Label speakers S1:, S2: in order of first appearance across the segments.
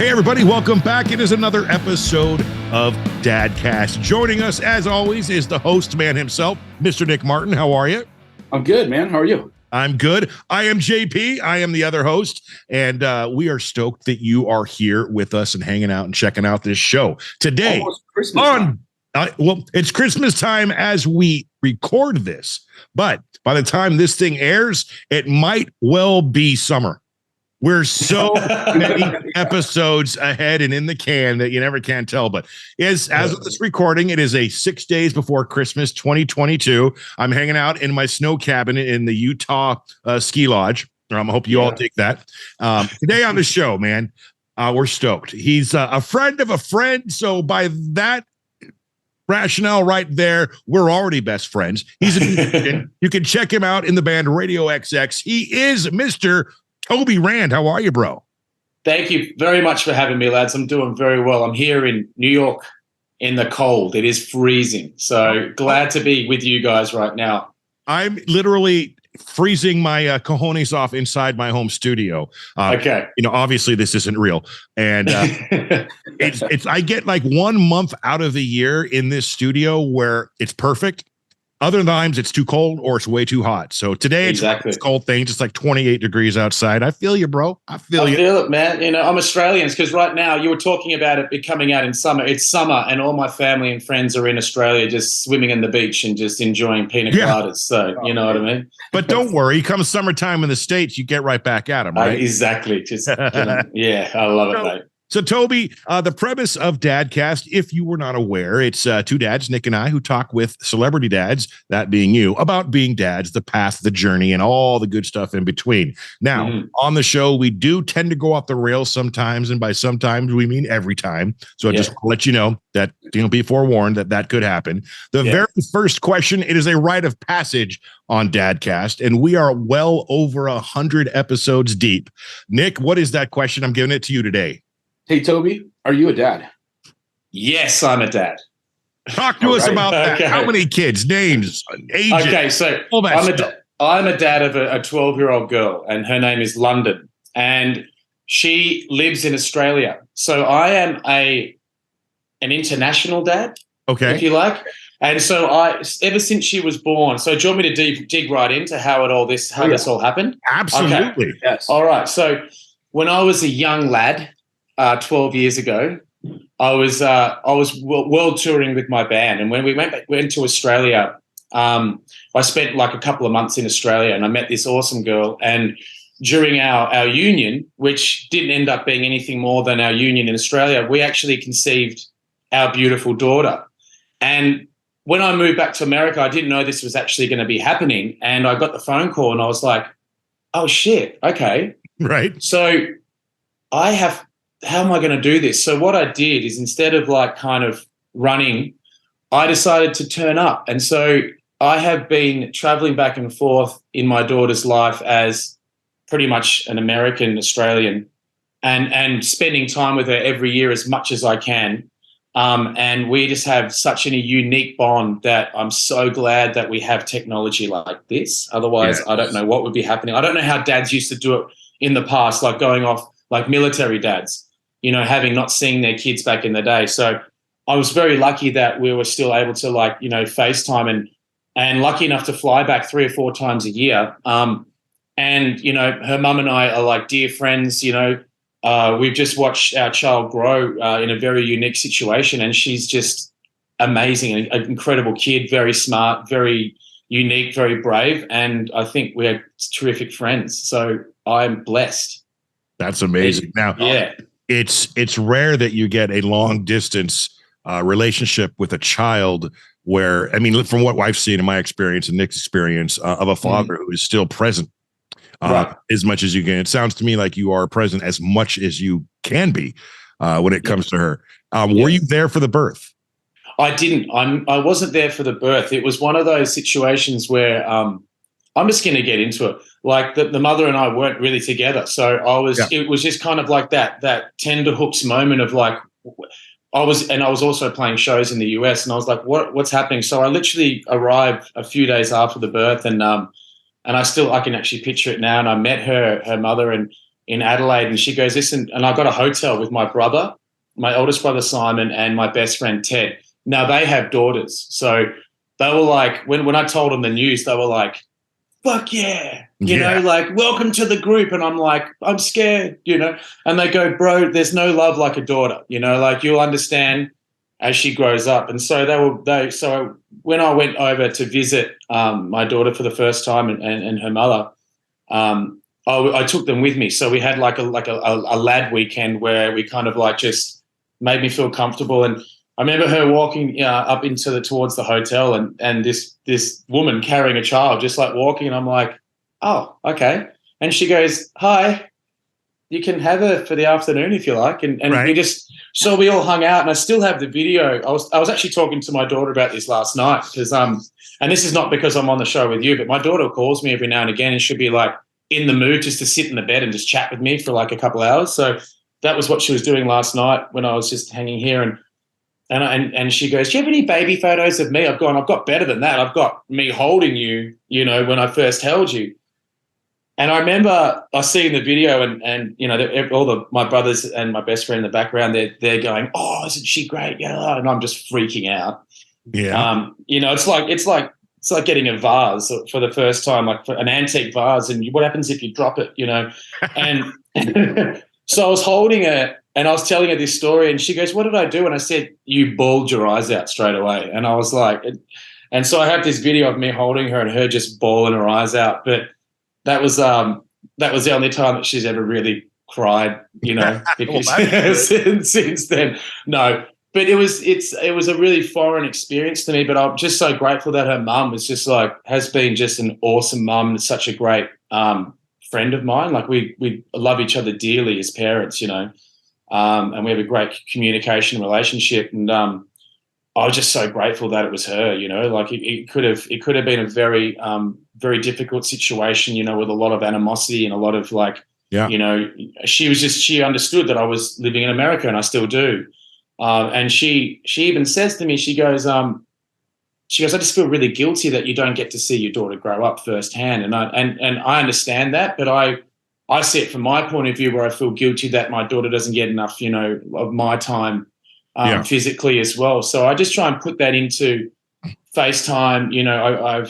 S1: Hey, everybody, welcome back. It is another episode of Dadcast. Joining us, as always, is the host man himself, Mr. Nick Martin. How are you?
S2: I'm good, man. How are you?
S1: I'm good. I am JP. I am the other host, and we are stoked that you are here with us and hanging out and checking out this show today.
S2: Almost Christmas time.
S1: Well, it's Christmas time as we record this, but by the time this thing airs, it might well be summer. We're so many episodes ahead and in the can that you never can tell. But as of this recording, it is 6 days before Christmas 2022. I'm hanging out in my snow cabin in the Utah ski lodge. I hope you all take that. Today on the show, man, we're stoked. He's a friend of a friend. So by that rationale right there, we're already best friends. He's a musician. You can check him out in the band Radio XX. He is Mr. Toby Rand. How are you, bro?
S3: Thank you very much for having me, lads. I'm doing very well. I'm here in New York in the cold. It is freezing. So glad to be with you guys right now.
S1: I'm literally freezing my cojones off inside my home studio.
S3: Okay.
S1: You know, obviously this isn't real. And it's I get like 1 month out of the year in this studio where it's perfect. Other times it's too cold or it's way too hot. So today it's a cold thing, just like 28 degrees outside. I feel you, bro. I feel
S3: it, man. You know, I'm Australians because right now you were talking about it coming out in summer. It's summer and all my family and friends are in Australia just swimming in the beach and just enjoying pina coladas. So you know what I mean?
S1: But don't worry. Come summertime in the States, you get right back at them, right?
S3: Exactly. Just, yeah, I love it, mate.
S1: So, Toby, the premise of Dadcast, if you were not aware, it's two dads, Nick and I, who talk with celebrity dads, that being you, about being dads, the path, the journey, and all the good stuff in between. Now, on the show, we do tend to go off the rails sometimes, and by sometimes, we mean every time. So, just to let you know that, be forewarned that could happen. The very first question, it is a rite of passage on Dadcast, and we are well over 100 episodes deep. Nick, what is that question? I'm giving it to you today.
S2: Hey, Toby, are you a dad?
S3: Yes, I'm a dad.
S1: Talk to us about that. How many kids, names, ages?
S3: Okay, so I'm a dad of a 12-year-old girl, and her name is London, and she lives in Australia. So I am an international dad, if you like. And so ever since she was born, so do you want me to dig right into how this all happened?
S1: Absolutely.
S3: Okay. Yes. All right. So when I was a young lad, 12 years ago, I was world touring with my band, and when we went to Australia, I spent like a couple of months in Australia, and I met this awesome girl. And during our union, which didn't end up being anything more than our union in Australia, we actually conceived our beautiful daughter. And when I moved back to America, I didn't know this was actually going to be happening, and I got the phone call, and I was like, "Oh shit, okay,
S1: right."
S3: So how am I going to do this? So what I did is instead of like kind of running, I decided to turn up. And so I have been traveling back and forth in my daughter's life as pretty much an American Australian and spending time with her every year as much as I can. And we just have such a unique bond that I'm so glad that we have technology like this. Otherwise, I don't know what would be happening. I don't know how dads used to do it in the past, like going off like military dads, having not seen their kids back in the day. So I was very lucky that we were still able to FaceTime and lucky enough to fly back 3 or 4 times a year. And, her mum and I are like dear friends. We've just watched our child grow in a very unique situation, and she's just amazing, an incredible kid, very smart, very unique, very brave. And I think we're terrific friends. So I'm blessed.
S1: That's amazing. Now, it's rare that you get a long distance relationship with a child where, I mean, from what I've seen in my experience and Nick's experience of a father who is still present as much as you can. It sounds to me like you are present as much as you can be when it comes to her. Were you there for the birth?
S3: I didn't. I wasn't there for the birth. It was one of those situations where I'm just going to get into it. Like the mother and I weren't really together. So it was just kind of like that tender hooks moment of like, I was also playing shows in the US, and I was like, what's happening? So I literally arrived a few days after the birth, and I can actually picture it now. And I met her mother, and in Adelaide, and she goes, listen, and I got a hotel with my brother, my oldest brother Simon, and my best friend Ted. Now they have daughters, so they were like, when I told them the news, they were like, fuck yeah, you know, like, welcome to the group. And I'm like, I'm scared, you know. And they go, bro, there's no love like a daughter, you know, like you'll understand as she grows up. And so so when I went over to visit my daughter for the first time and her mother, I took them with me. So we had like a lad weekend where we kind of like just made me feel comfortable. And I remember her walking up towards the hotel, and this woman carrying a child just like walking, and I'm like, oh, okay. And she goes, hi, you can have her for the afternoon if you like. And so we all hung out, and I still have the video. I was actually talking to my daughter about this last night because and this is not because I'm on the show with you, but my daughter calls me every now and again and she'll be like in the mood just to sit in the bed and just chat with me for like a couple hours. So that was what she was doing last night when I was just hanging here. And she goes, do you have any baby photos of me? I've got better than that. I've got me holding you, you know, when I first held you. And I remember I seeing the video and you know, my brothers and my best friend in the background, they're going, oh, isn't she great? Yeah. And I'm just freaking out.
S1: Yeah.
S3: You know, it's like getting a vase for the first time, like for an antique vase. And what happens if you drop it, you know? And so I was holding her and I was telling her this story, and she goes, what did I do? And I said, you bawled your eyes out straight away. And I was like, and so I have this video of me holding her and her just bawling her eyes out. But that was the only time that she's ever really cried, you know, because since then, no. But it was a really foreign experience to me. But I'm just so grateful that her mum was just like, has been just an awesome mum and such a great friend of mine. Like we love each other dearly as parents, you know, and we have a great communication relationship. And I was just so grateful that it was her, you know, like it could have been a very, very difficult situation, you know, with a lot of animosity and a lot of like, you know, she understood that I was living in America, and I still do. And she even says to me, she goes, I just feel really guilty that you don't get to see your daughter grow up firsthand. And I understand that, but I see it from my point of view where I feel guilty that my daughter doesn't get enough, you know, of my time physically as well. So I just try and put that into FaceTime. You know,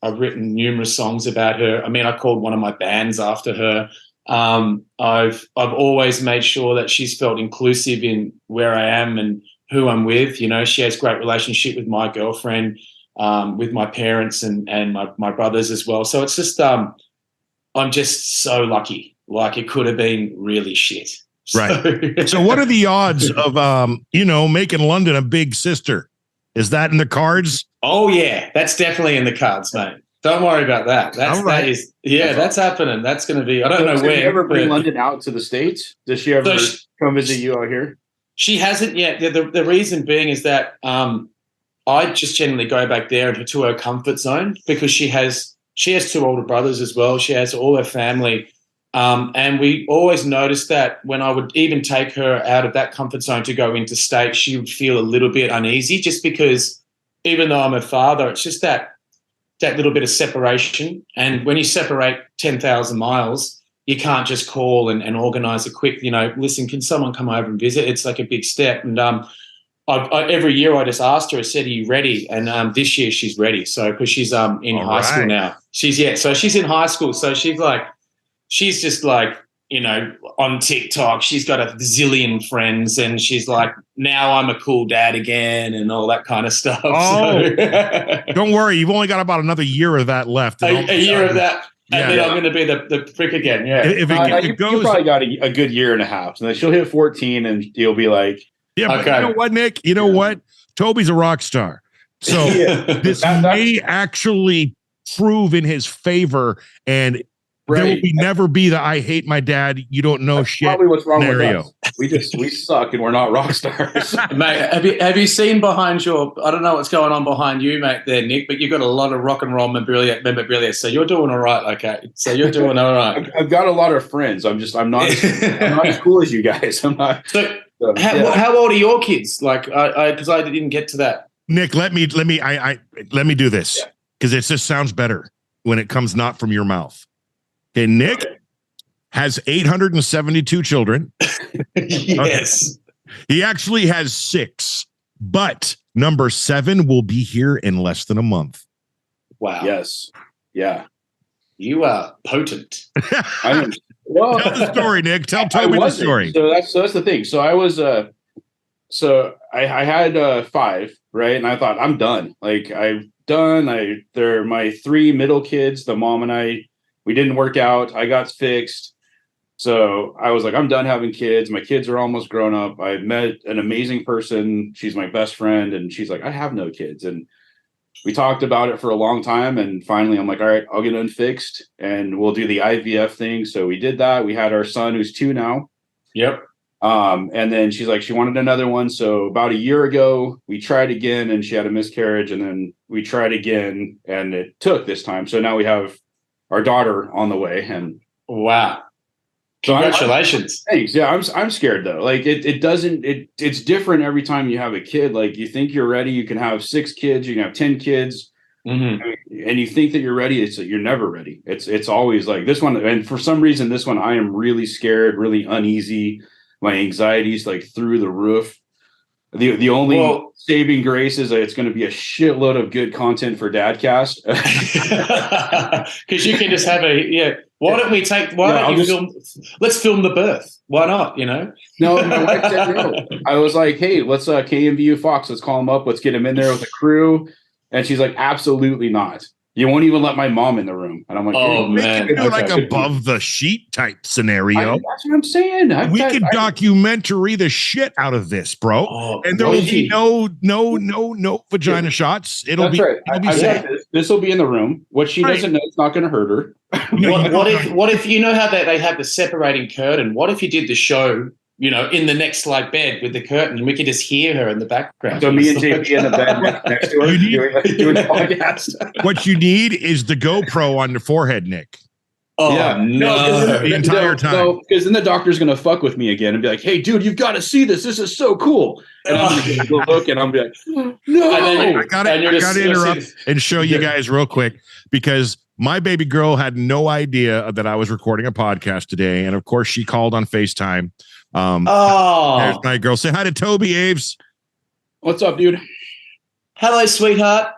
S3: I've written numerous songs about her. I mean, I called one of my bands after her. I've always made sure that she's felt inclusive in where I am and who I'm with. You know, she has great relationship with my girlfriend, with my parents and my brothers as well. So it's just I'm just so lucky. Like it could have been really shit.
S1: Right. So what are the odds of you know, making London a big sister? Is that in the cards?
S3: Oh yeah, that's definitely in the cards, mate. Don't worry about that. That's happening. That's going to be. I don't know when.
S2: Did you ever bring London out to the States? Does she ever come visit you out here?
S3: She hasn't yet. The reason being is that I just generally go back there to her comfort zone because she has 2 older brothers as well. She has all her family. And we always noticed that when I would even take her out of that comfort zone to go into state, she would feel a little bit uneasy just because even though I'm her father, it's just that little bit of separation. And when you separate 10,000 miles, you can't just call and organize a quick, you know, listen, can someone come over and visit? It's like a big step. And every year I just asked her, I said, are you ready? And this year she's ready. So because she's in high school now. So she's in high school. So she's just like, you know, on TikTok, she's got a zillion friends and she's like, now I'm a cool dad again and all that kind of stuff.
S1: Oh, so. Don't worry. You've only got about another year of that left.
S3: A year of that. And then I'm going to be the prick again. Yeah.
S2: If it goes, you probably got a good year and a half. And then she'll hit 14 and you'll be like,
S1: yeah, but you know what, Nick? You know what? Toby's a rock star. So this may actually prove in his favor, and there will never be the I hate my dad, you don't know shit
S2: probably what's wrong
S1: scenario.
S2: With us. We suck and we're not rock stars.
S3: Mate, have you seen behind your, I don't know what's going on behind you, mate, there, Nick, but you've got a lot of rock and roll memorabilia. So you're doing all right, okay? So you're doing all right.
S2: I've got a lot of friends. I'm not as cool as you guys. I'm not.
S3: So how old are your kids? Like, because I didn't get to that.
S1: Nick, let me do this because it just sounds better when it comes not from your mouth. Okay, Nick, has 872 children.
S3: Yes.
S1: He actually has 6, but number 7 will be here in less than a month.
S3: Wow.
S2: Yes. Yeah.
S3: You are potent.
S2: I mean, well,
S1: Tell the story, Nick. Tell Toby the story.
S2: So that's the thing. So I was I had 5, right? And I thought, I'm done. Like, I'm done. They're my 3 middle kids. The mom and I, we didn't work out. I got fixed. So I was like, I'm done having kids. My kids are almost grown up. I met an amazing person. She's my best friend. And she's like, I have no kids. And we talked about it for a long time. And finally, I'm like, all right, I'll get unfixed and we'll do the IVF thing. So we did that. We had our son, who's 2 now.
S3: Yep.
S2: And then she's like, she wanted another one. So about a year ago, we tried again and she had a miscarriage. And then we tried again and it took this time. So now we have our daughter on the way. And
S3: wow.
S2: So
S3: congratulations.
S2: Thanks. Yeah, I'm scared though. Like it's different every time you have a kid. Like you think you're ready, you can have 6 kids, you can have 10 kids, and you think that you're ready. It's you're never ready. It's always like this one. And for some reason, this one I am really scared, really uneasy. My anxiety's like through the roof. The only saving grace is that it's going to be a shitload of good content for Dadcast.
S3: Because you can just have why don't we take, let's film the birth. Why not, No,
S2: my wife said no. I was like, hey, let's KMVU Fox, let's call him up. Let's get him in there with a crew. And she's like, absolutely not. You won't even let my mom in the room. And I'm like,
S3: oh, man.
S1: We could do like above the sheet type scenario.
S2: That's what I'm saying.
S1: We could documentary the shit out of this, bro. And there will be no vagina shots. It'll be safe.
S2: This will be in the room. What she doesn't know, it's not going to hurt her.
S3: What if you know how they have the separating curtain? What if you did the show, in the next bed with the curtain, and we could just hear her in the background?
S2: So me and JP in the bed next to her doing a podcast.
S1: What you need is the GoPro on your forehead, Nick.
S3: Oh, yeah. No.
S1: The entire time.
S2: No, because then the doctor's going to fuck with me again and be like, hey, dude, you've got to see this. This is so cool. And I'm going to look and I'm going to be like, no.
S1: I got to interrupt and show you guys real quick because my baby girl had no idea that I was recording a podcast today. And of course, she called on FaceTime. There's my girl. Say hi to Toby, Aves.
S2: What's up, dude?
S3: Hello, sweetheart.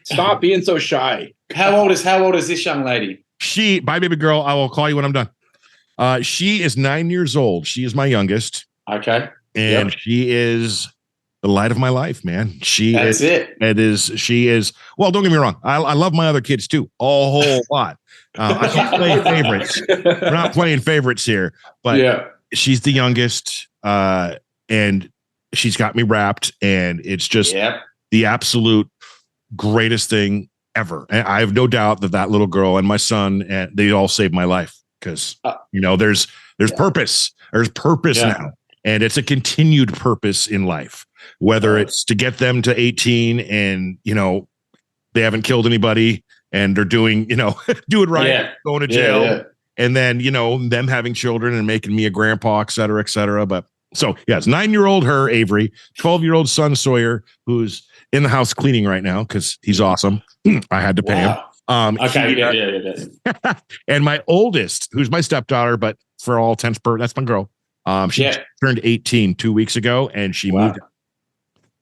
S2: Stop being so shy.
S3: How old is this young lady?
S1: My baby girl, I will call you when I'm done. She is 9 years old. She is my youngest.
S3: Okay.
S1: And she is the light of my life, man. She is. Well, don't get me wrong. I love my other kids too, a whole lot. I can't play favorites. We're not playing favorites here, but she's the youngest. And she's got me wrapped, and it's just the absolute greatest thing ever. And I have no doubt that little girl and my son, and they all saved my life because there's purpose. There's purpose now, and it's a continued purpose in life. Whether it's to get them to 18 and they haven't killed anybody and they're doing doing right, going to jail, and then them having children and making me a grandpa, et cetera, et cetera. But so it's 9-year-old her, Avery, 12-year-old son Sawyer, who's in the house cleaning right now because he's awesome. I had to pay him. And my oldest, who's my stepdaughter, but for all intents purposes, that's my girl. She turned 18 2 weeks ago, and she moved out.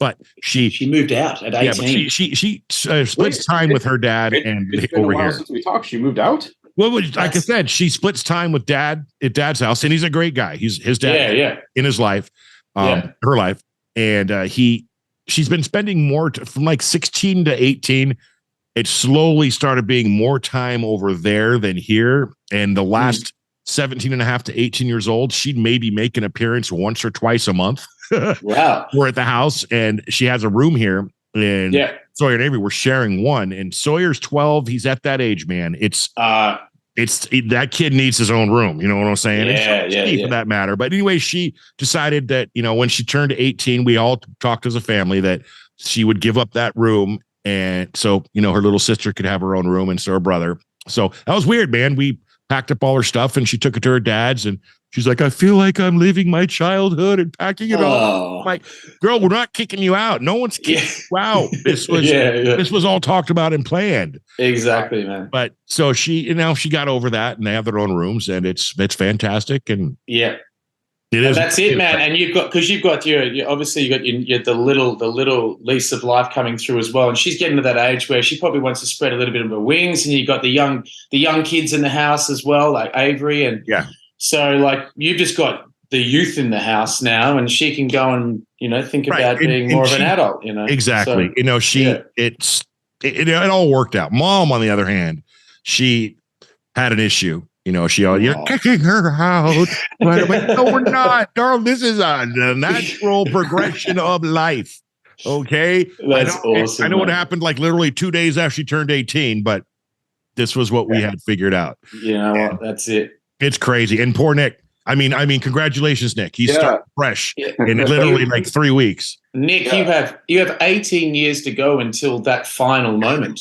S1: But she
S3: moved out at 18.
S1: Yeah, but she splits time with her dad and over here.
S2: Since we talked, she moved out.
S1: Well, like I said, she splits time with dad at dad's house, and he's a great guy. He's his dad in his life, her life, and she's been spending more from like 16 to 18. It slowly started being more time over there than here. And the last 17 and a half to 18 years old, she'd maybe make an appearance once or twice a month.
S3: Wow.
S1: We're at the house, and she has a room here. And Sawyer and Avery, we're sharing one. And Sawyer's 12. He's at that age, man. It's that kid needs his own room. You know what I'm saying? For that matter. But anyway, she decided that, when she turned 18, we all talked as a family that she would give up that room. And so, her little sister could have her own room, and so her brother. So that was weird, man. We packed up all her stuff, and she took it to her dad's, and She's like, I feel like I'm leaving my childhood and packing it all. I'm like, girl, we're not kicking you out. No one's kicking you out. This was this was all talked about and planned.
S3: Exactly, man.
S1: But so she got over that, and they have their own rooms, and it's fantastic. And
S3: that's it, man. And you've got your obviously you got your the little lease of life coming through as well. And she's getting to that age where she probably wants to spread a little bit of her wings. And you've got the young kids in the house as well, like Avery. And so like you've just got the youth in the house now, and she can go and think about being more of an adult.
S1: Exactly. So, it all worked out. Mom, on the other hand, she had an issue. You're kicking her out. But no, we're not, darling. This is a natural progression of life. Okay,
S3: that's awesome.
S1: I know what happened like literally 2 days after she turned 18, but this was what we had figured out.
S3: You know what? That's it.
S1: It's crazy. And poor Nick. I mean, congratulations, Nick. He's starting fresh in literally like 3 weeks.
S3: Nick, you have 18 years to go until that final moment.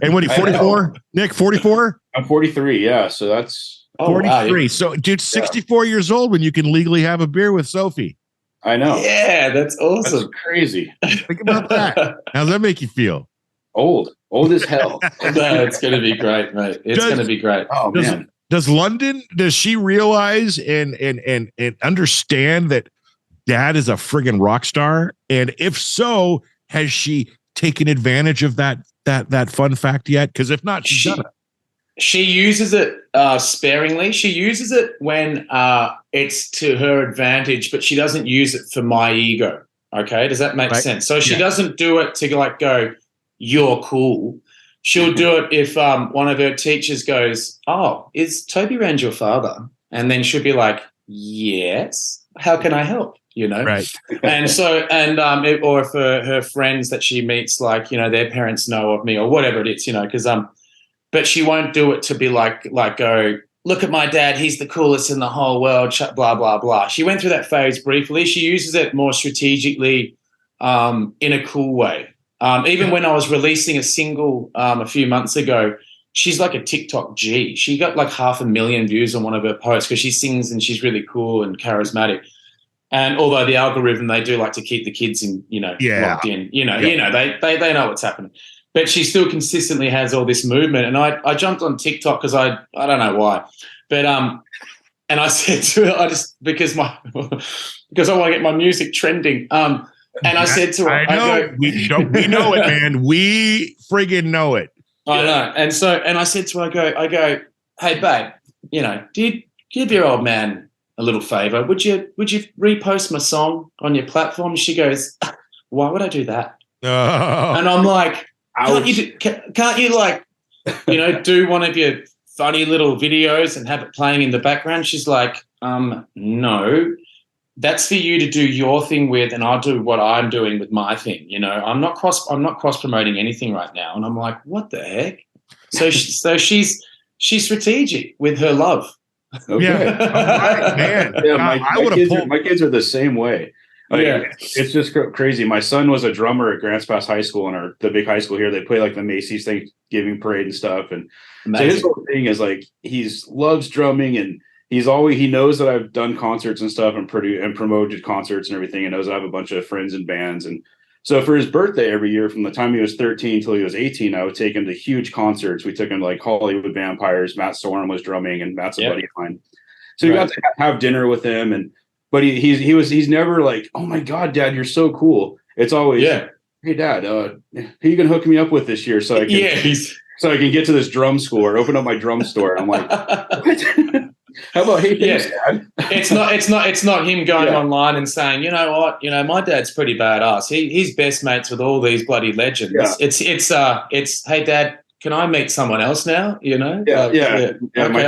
S1: And what are you, 44? Nick, 44?
S2: I'm 43, yeah. So that's
S1: 43. Wow. So, dude, 64 years old when you can legally have a beer with Sophie.
S2: I know.
S3: Yeah, that's awesome.
S2: That's crazy.
S1: Think about that. How does that make you feel?
S2: Old as hell.
S3: No, it's going to be great, mate. It's going to be great.
S2: Oh, man.
S1: Does she realize and understand that dad is a friggin' rock star? And if so, has she taken advantage of that fun fact yet? Because if not, she's done it.
S3: She uses it sparingly. She uses it when it's to her advantage, but she doesn't use it for my ego. Okay, does that make sense? So she doesn't do it to like go, "You're cool." She'll do it if one of her teachers goes, "Oh, is Toby Rand your father?" And then she'll be like, "Yes. How can I help?"
S1: Right.
S3: And so, or if her friends that she meets, like, their parents know of me or whatever it is, because but she won't do it to be like go, "Look at my dad, he's the coolest in the whole world," blah, blah, blah. She went through that phase briefly. She uses it more strategically in a cool way. Even when I was releasing a single a few months ago, she's like a TikTok G. She got like 500,000 views on one of her posts because she sings and she's really cool and charismatic. And although the algorithm, they do like to keep the kids in, locked in, they know what's happening. But she still consistently has all this movement. And I jumped on TikTok because I don't know why. But and I said to her, because I want to get my music trending. And I said to her,
S1: I know, we know it, man. We friggin' know it.
S3: I know. And I said to her, I go, "Hey, babe, do you give your old man a little favor? Would you repost my song on your platform?" She goes, "Why would I do that?" And I'm like, can't you like, do one of your funny little videos and have it playing in the background? She's like, no. That's for you to do your thing with, and I'll do what I'm doing with my thing. I'm not cross promoting anything right now. And I'm like, what the heck? So she's strategic with her love.
S2: Okay.
S1: Yeah, right, man.
S2: Yeah, my kids are the same way. It's just crazy. My son was a drummer at Grants Pass High School, and the big high school here. They play like the Macy's Thanksgiving parade and stuff. And so his whole thing is like he loves drumming, and he knows that I've done concerts and stuff and promoted concerts and everything, and knows I have a bunch of friends and bands. And so for his birthday every year, from the time he was 13 till he was 18, I would take him to huge concerts. We took him to like Hollywood Vampires. Matt Sorum was drumming, and Matt's a buddy of mine. So we got to have dinner with him, but he's never like, "Oh my God, Dad, you're so cool." It's always, "Hey, Dad, who are you gonna hook me up with this year so I can get to this drum score, open up my drum store." I'm like, what? How about, "Hey, thanks, Dad?"
S3: It's not him going online and saying, "You know what? My dad's pretty badass. He's best mates with all these bloody legends." Yeah. It's "Hey, Dad, can I meet someone else now?"
S2: Yeah.
S3: Okay,
S2: My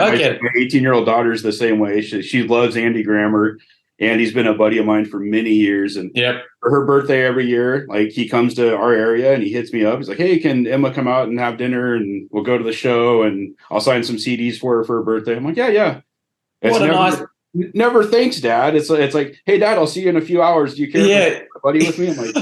S2: 18-year-old daughter's the same way. She loves Andy Grammer. Andy's been a buddy of mine for many years. And for her birthday every year, like, he comes to our area and he hits me up. He's like, "Hey, can Emma come out and have dinner, and we'll go to the show, and I'll sign some CDs for her birthday." I'm like, yeah. It's never thanks, Dad. It's like, "Hey, Dad, I'll see you in a few hours. Do you care if my buddy with me?" I'm like,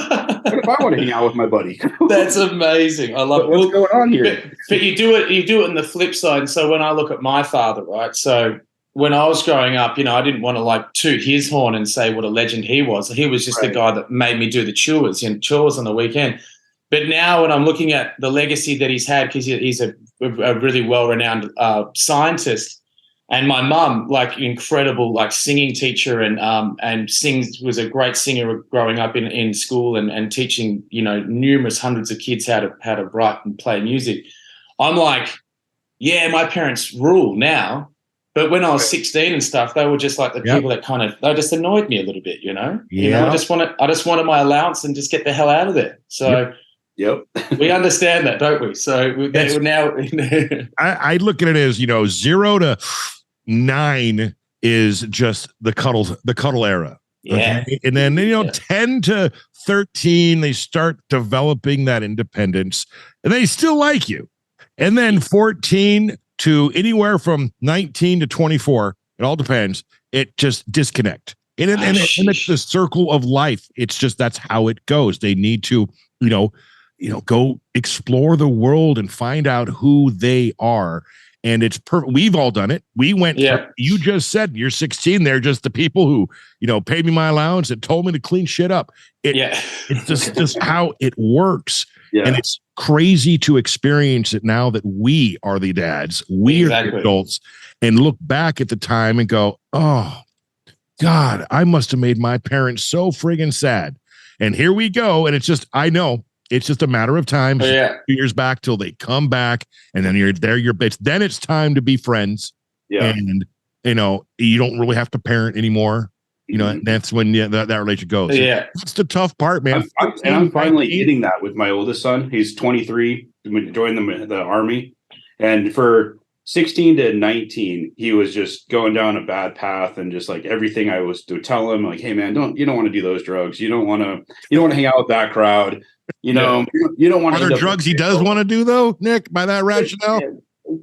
S2: what if I want to hang out with my buddy?
S3: That's amazing. I love it.
S2: What's going on here?
S3: But you do it in the flip side. And so when I look at my father, right? So when I was growing up, I didn't want to like toot his horn and say what a legend he was. He was just the guy that made me do the chores on the weekend. But now when I'm looking at the legacy that he's had, because he's a really well-renowned scientist, and my mum, like incredible, like singing teacher and was a great singer growing up in school and teaching, numerous hundreds of kids how to write and play music. I'm like, yeah, my parents rule now. But when I was 16 and stuff, they were just like the people that they just annoyed me a little bit, I just wanted my allowance and just get the hell out of there. So we understand that, don't we? So now
S1: I look at it as 0 to 9 is just the cuddle era.
S3: Yeah.
S1: Okay? And then 10 to 13 they start developing that independence, and they still like you. And then 14 to anywhere from 19 to 24, it all depends. It just disconnect. And it's the circle of life. It's just, that's how it goes. They need to, go explore the world and find out who they are. And it's perfect. We've all done it. We went, you just said you're 16. They're just the people who, paid me my allowance and told me to clean shit up. It's just how it works. Yeah. And it's crazy to experience it now that we are the dads, we are the adults, and look back at the time and go, oh, God, I must have made my parents so friggin' sad. And here we go. And it's just, I know it's just a matter of time. 2 years back till they come back, and then you're there, then it's time to be friends. Yeah. And, you don't really have to parent anymore. That's when that relationship goes.
S3: Yeah.
S1: That's the tough part, man.
S2: I'm finally hitting that with my oldest son. He's 23, joined the army. And for 16 to 19, he was just going down a bad path, and just like everything I was to tell him, like, hey man, you don't want to do those drugs. You don't want to hang out with that crowd. You don't want to.
S1: Are there drugs he does want to do though, Nick, by that rationale?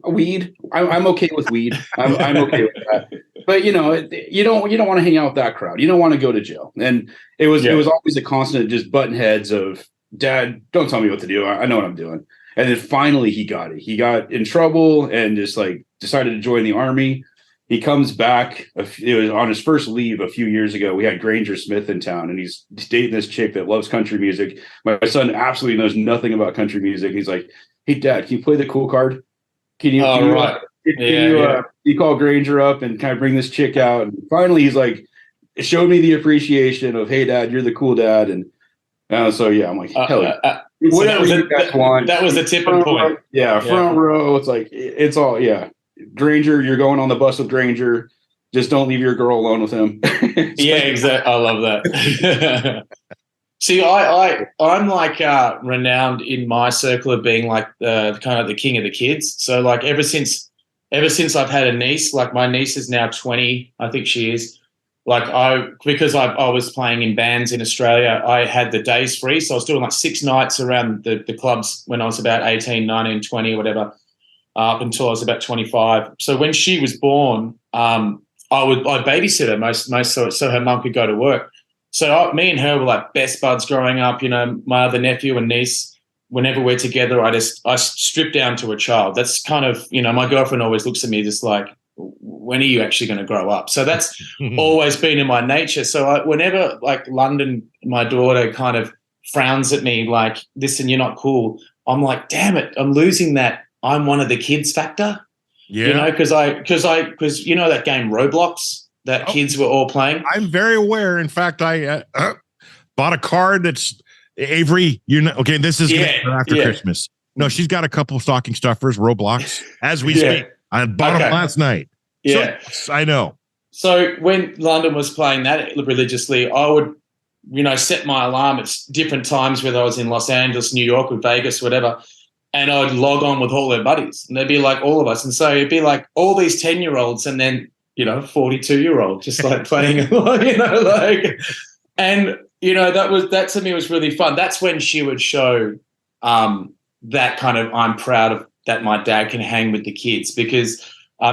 S2: Weed. I'm okay with weed. I'm okay with that. But you don't want to hang out with that crowd. You don't want to go to jail. And it was always a constant just button heads of, Dad, don't tell me what to do. I know what I'm doing. And then finally he got it. He got in trouble and just like decided to join the army. He comes back. It was on his first leave a few years ago. We had Granger Smith in town, and he's dating this chick that loves country music. My son absolutely knows nothing about country music. He's like, hey Dad, can you play the cool card? Can you you call Granger up and kind of bring this chick out? And finally he's like, it showed me the appreciation of, hey Dad, you're the cool dad. And so I'm like, hell yeah. Whatever you guys want.
S3: That was the tipping point.
S2: Front row. It's like, it's all, Granger, you're going on the bus with Granger. Just don't leave your girl alone with him.
S3: Exactly. I love that. See, I'm like renowned in my circle of being like kind of the king of the kids. So like ever since I've had a niece, like my niece is now 20, I think she is. Like because I was playing in bands in Australia, I had the days free. So I was doing like 6 nights around the clubs when I was about 18, 19, 20 or whatever, up until I was about 25. So when she was born, I'd babysit her most so her mum could go to work. So me and her were like best buds growing up. My other nephew and niece, whenever we're together, I strip down to a child. That's kind of, my girlfriend always looks at me just like, when are you actually going to grow up? So that's always been in my nature. So whenever like London, my daughter kind of frowns at me like, listen, you're not cool. I'm like, damn it, I'm losing that I'm one of the kids factor. Yeah. Because that game Roblox that kids were all playing.
S1: I'm very aware. In fact, I bought a card that's Avery. Okay, this is after Christmas. No, she's got a couple of stocking stuffers, Roblox, as we speak. I bought them last night. Yeah, so, I know.
S3: So when London was playing that religiously, I would, set my alarm at different times, whether I was in Los Angeles, New York, or Vegas, whatever, and I'd log on with all their buddies, and they'd be like all of us, and so it'd be like all these 10-year-olds, and then 42-year-old just like playing, and that to me was really fun. That's when she would show that kind of, I'm proud of that my dad can hang with the kids, because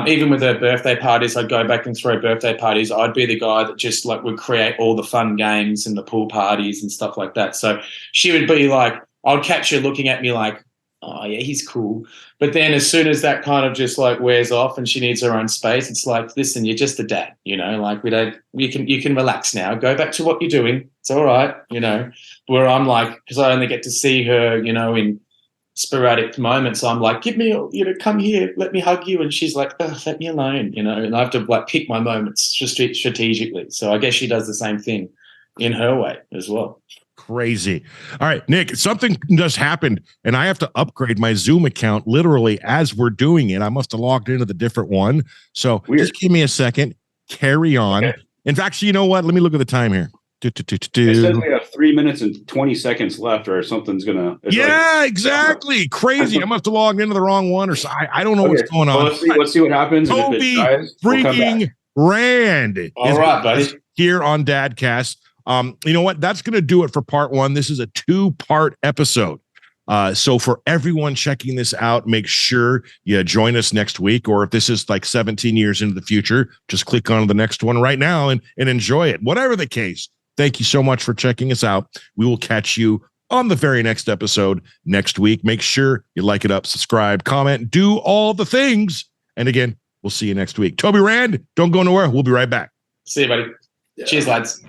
S3: even with her birthday parties, I'd go back and throw birthday parties. I'd be the guy that just like would create all the fun games and the pool parties and stuff like that. So she would be like, I'd catch her looking at me like, oh yeah, he's cool. But then as soon as that kind of just like wears off and she needs her own space, it's like, listen, you're just a dad, you know, like you can relax now, go back to what you're doing. It's all right, you know, where I'm like, because I only get to see her, you know, in sporadic moments, I'm like, give me, you know, come here, let me hug you. And she's like, oh, let me alone, you know, and I have to like pick my moments strategically. So I guess she does the same thing in her way as well.
S1: Crazy. All right, Nick, something just happened and I have to upgrade my Zoom account literally as we're doing it. I must have logged into the different one. So
S2: Weird.
S1: Just give me a second. Carry on.
S2: Okay.
S1: In fact, you know what? Let me look at the time here.
S2: It says we have 3 minutes and 20 seconds left, or something's gonna.
S1: Yeah, like, exactly. Crazy. I must have logged into the wrong one, or so. I don't know what's going on.
S2: Well, let's see what happens.
S1: Toby freaking Rand is
S3: buddy.
S1: here on Dadcast. You know what? That's going to do it for part one. This is a 2-part episode. So for everyone checking this out, make sure you join us next week. Or if this is like 17 years into the future, just click on the next one right now and enjoy it. Whatever the case, thank you so much for checking us out. We will catch you on the very next episode next week. Make sure you like it up, subscribe, comment, do all the things. And again, we'll see you next week. Toby Rand, don't go nowhere. We'll be right back.
S3: See you, buddy. Yeah. Cheers, lads.